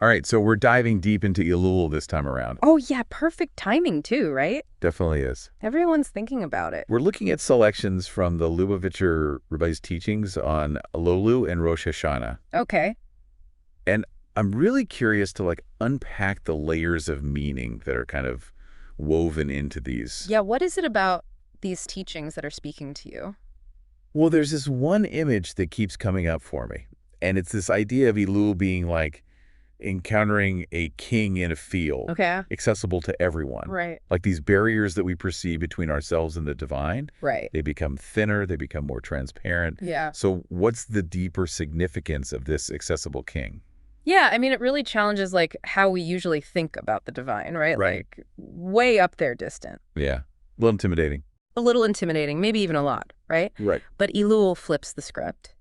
All right, so we're diving deep into Elul this time around. Oh, yeah, perfect timing too, right? Definitely is. Everyone's thinking about it. We're looking at selections from the Lubavitcher Rebbe's teachings on Elul and Rosh Hashanah. Okay. And I'm really curious to unpack the layers of meaning that are kind of woven into these. Yeah, what is it about these teachings that are speaking to you? Well, there's this one image that keeps coming up for me. And it's this idea of Elul being like encountering a king in a field, Okay. accessible to everyone. Right. Like these barriers that we perceive between ourselves and the divine, Right. they become thinner, they become more transparent. Yeah. So what's the deeper significance of this accessible king? Yeah, I mean, it really challenges how we usually think about the divine, right? Right. Like way up there distant. Yeah, a little intimidating. A little intimidating, maybe even a lot, right? Right. But Elul flips the script.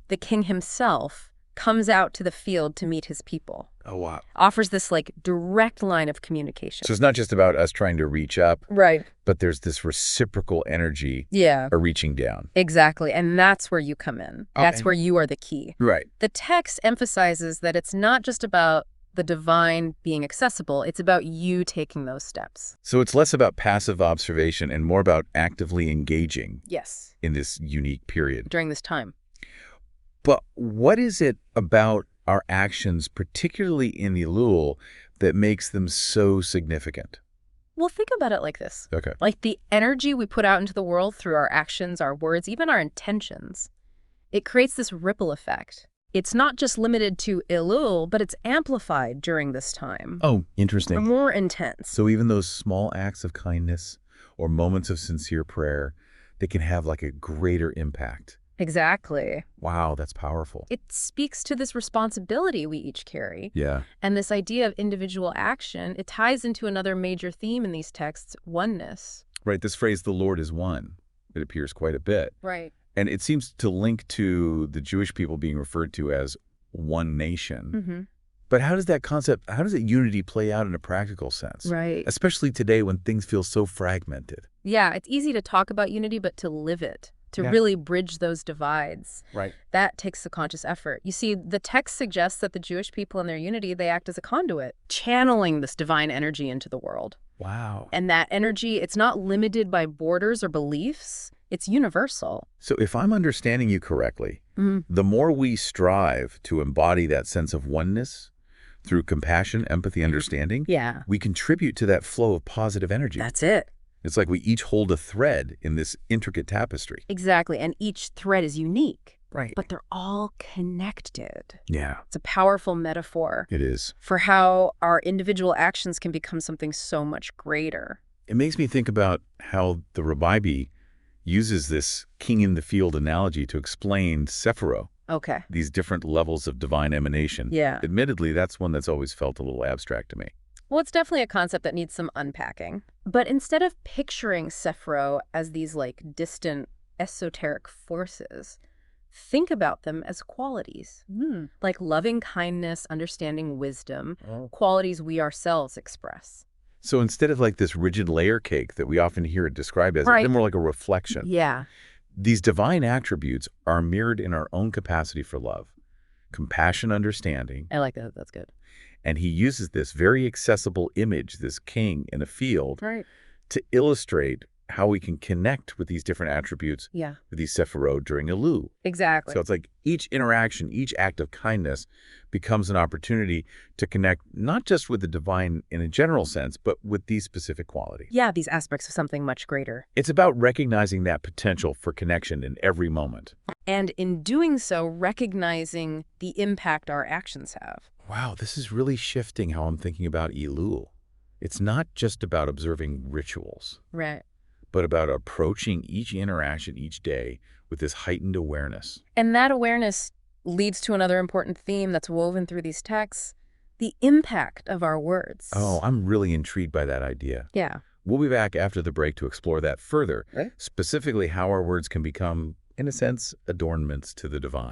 The king himself comes out to the field to meet his people. Oh, wow. Offers this direct line of communication. So it's not just about us trying to reach up, Right. but there's this reciprocal energy, Yeah. a reaching down. Exactly. And that's where you come in. That's where you are the key. Right. The text emphasizes that it's not just about the divine being accessible, it's about you taking those steps. So it's less about passive observation and more about actively engaging Yes. in this unique period. During this time. But what is it about our actions, particularly in Elul, that makes them so significant? Well, think about it like this. Okay. Like the energy we put out into the world through our actions, our words, even our intentions, it creates this ripple effect. It's not just limited to Elul, but it's amplified during this time. Oh, interesting. More intense. So even those small acts of kindness or moments of sincere prayer, they can have a greater impact. Exactly. Wow, that's powerful. It speaks to this responsibility we each carry. Yeah. And this idea of individual action, it ties into another major theme in these texts, oneness. Right, this phrase, the Lord is one, it appears quite a bit. Right. And it seems to link to the Jewish people being referred to as one nation. Mm-hmm. But how does that unity play out in a practical sense? Right. Especially today when things feel so fragmented. Yeah, it's easy to talk about unity, but to live it, to really bridge those divides, right, that takes a conscious effort. You see, the text suggests that the Jewish people in their unity, they act as a conduit, channeling this divine energy into the world. Wow. And that energy, it's not limited by borders or beliefs. It's universal. So if I'm understanding you correctly, the more we strive to embody that sense of oneness through compassion, empathy, understanding, we contribute to that flow of positive energy. That's it. It's like we each hold a thread in this intricate tapestry. Exactly. And each thread is unique. Right. But they're all connected. Yeah. It's a powerful metaphor. It is. For how our individual actions can become something so much greater. It makes me think about how the Rabbi uses this king in the field analogy to explain Sephiro. Okay. These different levels of divine emanation. Yeah. Admittedly, that's one that's always felt a little abstract to me. Well, it's definitely a concept that needs some unpacking. But instead of picturing Sephiro as these distant esoteric forces, think about them as qualities. Like loving kindness, understanding wisdom, qualities we ourselves express. So instead of this rigid layer cake that we often hear it described as, they're more like a reflection. Yeah. These divine attributes are mirrored in our own capacity for love, compassion, understanding. I like that. That's good. And he uses this very accessible image, this king in a field, to illustrate how we can connect with these different attributes with these Sephirot during Elul. Exactly. So it's like each interaction, each act of kindness becomes an opportunity to connect not just with the divine in a general sense, but with these specific qualities. Yeah, these aspects of something much greater. It's about recognizing that potential for connection in every moment. And in doing so, recognizing the impact our actions have. Wow, this is really shifting how I'm thinking about Elul. It's not just about observing rituals. Right. But about approaching each interaction each day with this heightened awareness. And that awareness leads to another important theme that's woven through these texts, the impact of our words. Oh, I'm really intrigued by that idea. Yeah. We'll be back after the break to explore that further, specifically how our words can become, in a sense, adornments to the divine.